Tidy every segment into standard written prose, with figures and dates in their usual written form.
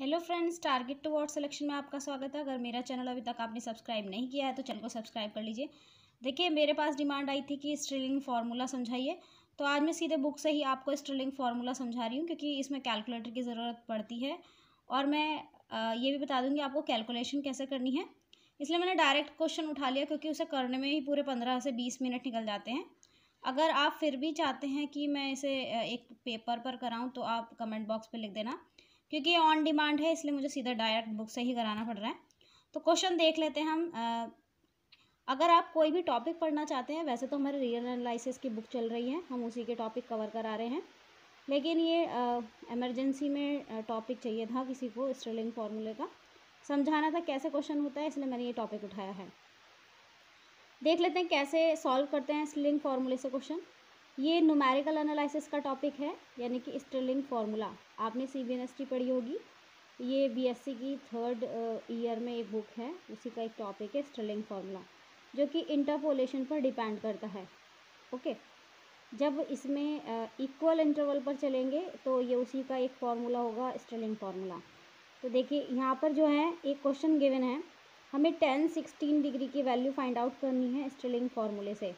Hello friends, target towards selection में आपका स्वागत है। अगर मेरा चैनल अभी तक आपने सब्सक्राइब नहीं किया है तो चैनल को सब्सक्राइब कर लीजिए। देखिए, मेरे पास डिमांड आई थी कि स्ट्रिलिंग फार्मूला समझाइए, तो आज मैं सीधे बुक से ही आपको स्ट्रिलिंग फार्मूला समझा रही हूँ क्योंकि इसमें कैलकुलेटर की ज़रूरत पड़ती है और मैं ये भी बता दूँगी आपको कैलकुलेशन कैसे करनी है। इसलिए मैंने डायरेक्ट क्वेश्चन उठा लिया क्योंकि उसे करने में ही पूरे 15 से 20 मिनट निकल जाते हैं। अगर आप फिर भी चाहते हैं कि मैं इसे एक पेपर पर कराऊँ तो आप कमेंट बॉक्स पे लिख देना, क्योंकि ये ऑन डिमांड है इसलिए मुझे सीधा डायरेक्ट बुक से ही कराना पड़ रहा है। तो क्वेश्चन देख लेते हैं हम। अगर आप कोई भी टॉपिक पढ़ना चाहते हैं, वैसे तो हमारे रियल एनालिसिस की बुक चल रही है, हम उसी के टॉपिक कवर करा रहे हैं, लेकिन ये इमरजेंसी में टॉपिक चाहिए था किसी को स्ट्रिलिंग फार्मूले का समझाना था कैसे क्वेश्चन होता है, इसलिए मैंने ये टॉपिक उठाया है। देख लेते हैं कैसे सॉल्व करते हैं स्ट्रिलिंग फार्मूले से क्वेश्चन। ये न्यूमेरिकल एनालिसिस का टॉपिक है, यानी कि स्ट्रिलिंग फार्मूला आपने CBNST पढ़ी होगी। ये BSc की 3rd ईयर में एक बुक है, उसी का एक टॉपिक है स्ट्रिलिंग फार्मूला, जो कि इंटरपोलेशन पर डिपेंड करता है। ओके, जब इसमें इक्वल इंटरवल पर चलेंगे तो ये उसी का एक फार्मूला होगा, स्ट्रिलिंग फार्मूला। तो देखिए यहाँ पर जो है एक क्वेश्चन गिवन है, हमें 10, 16 डिग्री की वैल्यू फाइंड आउट करनी है स्ट्रिलिंग फार्मूले से।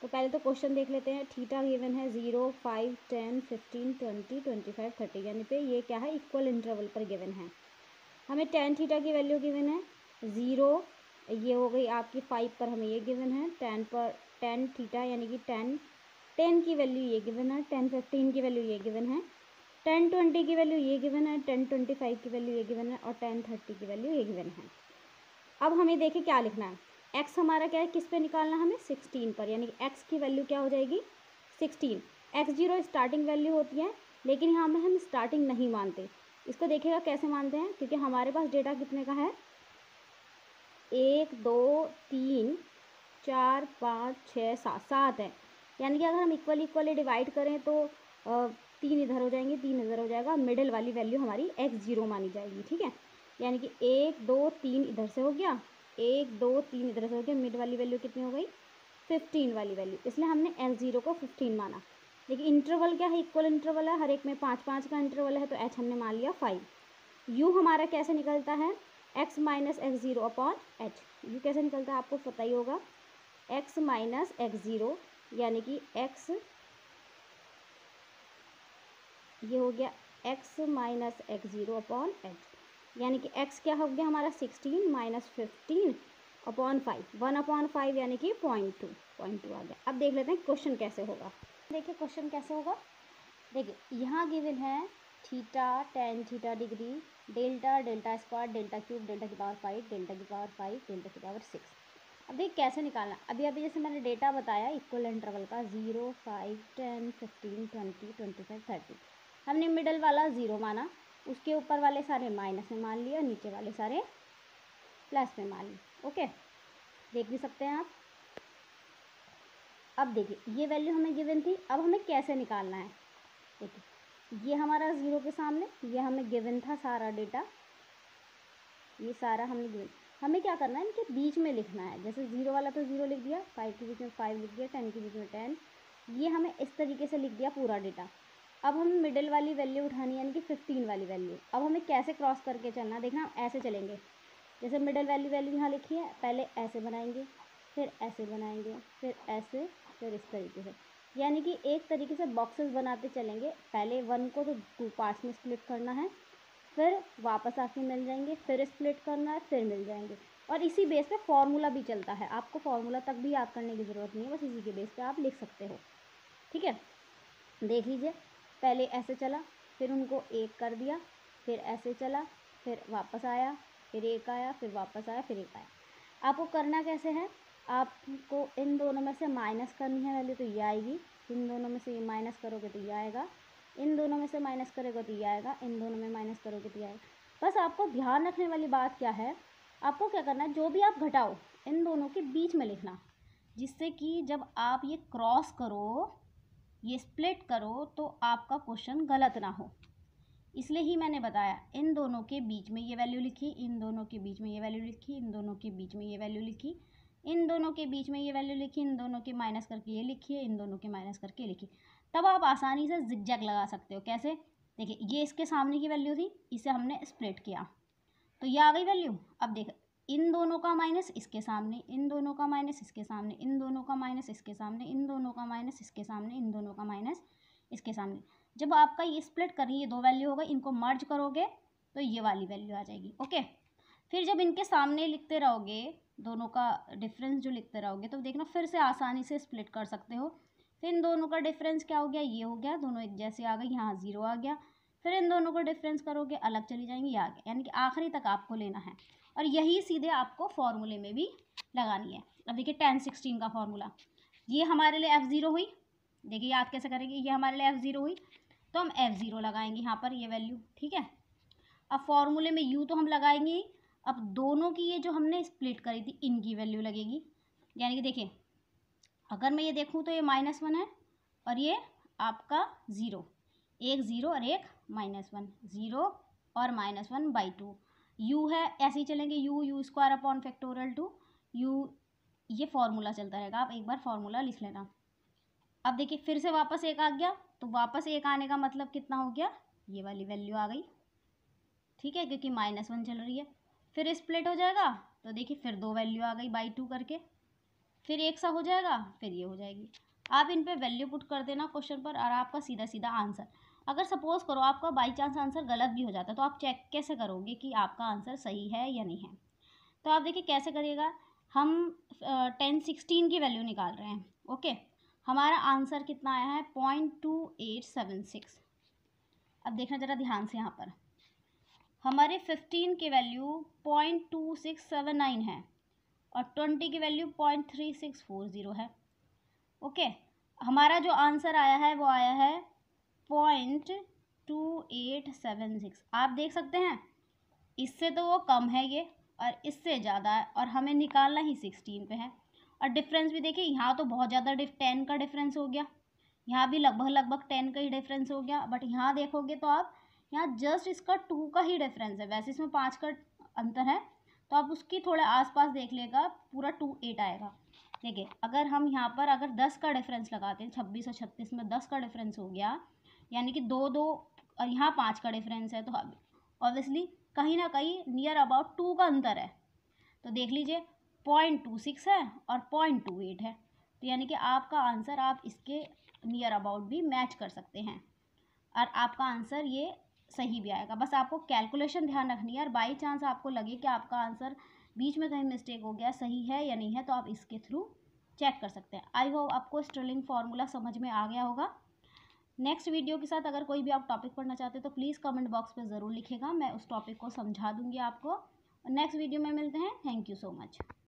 तो पहले तो क्वेश्चन देख लेते हैं। थीटा गिवन है 0, 5, 10, 15, 20, 25, 30, यानी पे ये क्या है, इक्वल इंटरवल पर गिवन है। हमें tan थीटा की वैल्यू गिवन है 0, ये हो गई आपकी 5 पर हमें ये गिवन है। tan थीटा यानी कि 10 की वैल्यू ये गिवन है, tan 15 की वैल्यू ये गिवन है, tan 20 की वैल्यू ये गिवन है, tan 25 की वैल्यू ये गिवन है और tan 30 की वैल्यू ये गिवन है। अब हमें देखिए क्या लिखना है। x हमारा क्या है, किस पे निकालना है हमें, 16 पर, यानी कि x की वैल्यू क्या हो जाएगी 16। x0 स्टार्टिंग वैल्यू होती है, लेकिन यहाँ में हम स्टार्टिंग नहीं मानते। इसको देखिएगा कैसे मानते हैं, क्योंकि हमारे पास डेटा कितने का है, 1, 2, 3, 4, 5, 6, 7 है। यानी कि अगर हम इक्वली डिवाइड करें तो 3 इधर हो जाएंगे, 3 इधर हो जाएगा, मिडिल वाली वैल्यू हमारी x0 मानी जाएगी। ठीक है, यानी कि 1, 2, 3 इधर से हो गया, 1, 2, 3 इधर से हो गया, मिड वाली वैल्यू कितनी हो गई 15 वाली वैल्यू, इसलिए हमने x0 को 15 माना। लेकिन इंटरवल क्या है, इक्वल इंटरवल है, हर एक में 5-5 का इंटरवल है, तो h हमने मान लिया 5। u हमारा कैसे निकलता है, x minus x0 upon h। You कैसे निकलता है आपको पता ही होगा, x माइनस x0 यानी कि x, ये हो गया x minus x0 upon h, यानी कि x क्या हो गया हमारा 16 माइनस 15 अपॉन 5, 1/5 यानी कि 0.2 आ गया। अब देख लेते हैं क्वेश्चन कैसे होगा। देखिए क्वेश्चन कैसे होगा, देखिए यहाँ गिवन है theta, tan theta degree, delta, delta square, delta cube, delta की पावर 5, डेल्टा की पावर 5, डेल्टा की पावर 6। अब देखिए कैसे निकालना। अभी जैसे मैंने डेटा बताया इक्वल इंटरवल का 0, 5, 10, 15, 20, 25, 30, हमने मिडल वाला 0 माना, उसके ऊपर वाले सारे माइनस में मान लिया, नीचे वाले सारे प्लस में मान लिए। ओके, देख भी सकते हैं आप। अब देखिए ये वैल्यू हमें गिवन थी, अब हमें कैसे निकालना है। देखिए ये हमारा 0 के सामने, ये हमें गिवन था सारा डेटा, ये सारा हमने गिवन। हमें क्या करना है, इनके बीच में लिखना है। जैसे 0 वाला तो 0 लिख दिया, 5 के बीच में 5 लिख दिया, 10 के बीच में 10, ये हमें इस तरीके से लिख दिया पूरा डेटा। अब हमें मिडिल वाली वैल्यू उठानी है, यानी कि 15 वाली वैल्यू। अब हमें कैसे क्रॉस करके चलना, देखना ऐसे चलेंगे। जैसे मिडिल वैल्यू यहाँ लिखी है, पहले ऐसे बनाएंगे, फिर ऐसे बनाएंगे, फिर ऐसे, फिर इस तरीके से, यानी कि एक तरीके से बॉक्सेस बनाते चलेंगे। पहले 1 को तो 2 पार्ट्स में स्प्लिट करना है, फिर वापस आके मिल जाएंगे, फिर स्प्लिट करना है, फिर मिल जाएंगे। और इसी बेस पे फॉर्मूला भी चलता है, आपको फॉर्मूला तक भी याद करने की ज़रूरत नहीं है, बस इसी के बेस पे आप लिख सकते हो। ठीक है, देख लीजिए, पहले ऐसे चला, फिर उनको एक कर दिया, फिर ऐसे चला, फिर वापस आया, फिर एक आया, फिर वापस आया, फिर एक आया। आपको करना कैसे है, आपको इन दोनों में से माइनस करनी है वैल्यू, तो ये आएगी। इन दोनों में से ये माइनस करोगे तो ये आएगा, इन दोनों में से माइनस करोगे तो ये आएगा, इन दोनों में माइनस करोगे तो ये आएगा। बस आपको ध्यान रखने वाली बात क्या है, आपको क्या करना है, जो भी आप घटाओ इन दोनों के बीच में लिखना, जिससे कि जब आप ये क्रॉस करो, ये स्प्लिट करो, तो आपका क्वेश्चन गलत ना हो। इसलिए ही मैंने बताया, इन दोनों के बीच में ये वैल्यू लिखी, इन दोनों के बीच में ये वैल्यू लिखी, इन दोनों के बीच में ये वैल्यू लिखी, इन दोनों के बीच में ये वैल्यू लिखी, इन दोनों के माइनस करके ये लिखी है, इन दोनों के माइनस करके लिखी। तब आप आसानी से जिगजैग लगा सकते हो। कैसे, देखिए ये इसके सामने की वैल्यू थी, इसे हमने स्प्लिट किया तो ये आ गई वैल्यू। अब देख इन दोनों का माइनस इसके सामने, इन दोनों का माइनस इसके सामने, इन दोनों का माइनस इसके सामने, इन दोनों का माइनस इसके सामने, इन दोनों का माइनस इसके सामने। जब आपका ये स्प्लिट करेंगे, ये दो वैल्यू हो गई, इनको मर्ज करोगे तो ये वाली वैल्यू आ जाएगी। ओके, फिर जब इनके सामने लिखते रहोगे, दोनों का डिफरेंस जो लिखते रहोगे, तो देखना फिर से आसानी से स्प्लिट कर सकते हो। फिर इन दोनों का डिफरेंस क्या हो गया, ये हो गया, दोनों एक जैसे आ गए, यहाँ 0 आ गया। फिर इन दोनों को डिफरेंस करोगे, अलग चली जाएंगी, ये आ गया। यानी कि आखिरी तक आपको लेना है और यही सीधे आपको फॉर्मूले में भी लगानी है। अब देखिए tan 16 का फॉर्मूला, ये हमारे लिए F0 हुई। देखिए याद कैसे करेंगे, ये हमारे लिए F0 हुई तो हम F0 लगाएंगे यहाँ पर ये वैल्यू, ठीक है। अब फॉर्मूले में U तो हम लगाएंगे ही, अब दोनों की ये जो हमने स्प्लिट करी थी इनकी वैल्यू लगेगी। यानी कि देखिए अगर मैं ये देखूँ तो ये -1 है और ये आपका 0, एक 0 और एक -1, 0 और -1/2। U है, ऐसे ही चलेंगे, u² अपॉन फैक्टोरियल 2 u, ये फॉर्मूला चलता रहेगा। आप एक बार फॉर्मूला लिख लेना। अब देखिए फिर से वापस एक आ गया, तो वापस एक आने का मतलब कितना हो गया, ये वाली वैल्यू आ गई, ठीक है, क्योंकि -1 चल रही है। फिर स्प्लिट हो जाएगा तो देखिए फिर दो वैल्यू आ गई /2 करके, फिर एक सा हो जाएगा, फिर ये हो जाएगी। आप इन पे वैल्यू पुट कर देना क्वेश्चन पर और आपका सीधा सीधा आंसर। अगर सपोज करो आपका बाई चांस आंसर गलत भी हो जाता है तो आप चेक कैसे करोगे कि आपका आंसर सही है या नहीं है। तो आप देखिए कैसे करिएगा, हम 10 16 की वैल्यू निकाल रहे हैं। ओके, हमारा आंसर कितना आया है 0.2876। अब देखना ज़रा ध्यान से, यहाँ पर हमारे 15 की वैल्यू 0.2679 है और 20 की वैल्यू 0.3640 है। ओके, हमारा जो आंसर आया है वो आया है 0.2876। आप देख सकते हैं इससे तो वो कम है ये और इससे ज़्यादा है और हमें निकालना ही 16 पे है। और डिफरेंस भी देखिए, यहाँ तो बहुत ज़्यादा 10 का डिफरेंस हो गया, यहाँ भी लगभग 10 का ही डिफरेंस हो गया। बट यहाँ देखोगे तो आप यहाँ जस्ट इसका 2 का ही डिफरेंस है, वैसे इसमें 5 का अंतर है तो आप उसकी थोड़े आसपास देख लेगा, पूरा 28 आएगा। देखिए अगर हम यहाँ पर अगर 10 का डिफरेंस लगाते हैं, 26 और 36 में 10 का डिफरेंस हो गया, यानी कि 2 और यहाँ 5 का डिफरेंस है, तो ऑब्वियसली कहीं ना कहीं नियर अबाउट 2 का अंतर है। तो देख लीजिए 0.26 है और 0.28 है, तो यानी कि आपका आंसर आप इसके नियर अबाउट भी मैच कर सकते हैं और आपका आंसर ये सही भी आएगा। बस आपको कैलकुलेशन ध्यान रखनी है और बाई चांस आपको लगे कि आपका आंसर बीच में कहीं मिस्टेक हो गया, सही है या नहीं है, तो आप इसके थ्रू चेक कर सकते हैं। आई होप आपको स्टर्लिंग फार्मूला समझ में आ गया होगा। नेक्स्ट वीडियो के साथ अगर कोई भी आप टॉपिक पढ़ना चाहते हैं तो प्लीज़ कमेंट बॉक्स पे ज़रूर लिखिएगा, मैं उस टॉपिक को समझा दूंगी आपको। नेक्स्ट वीडियो में मिलते हैं। Thank you so much.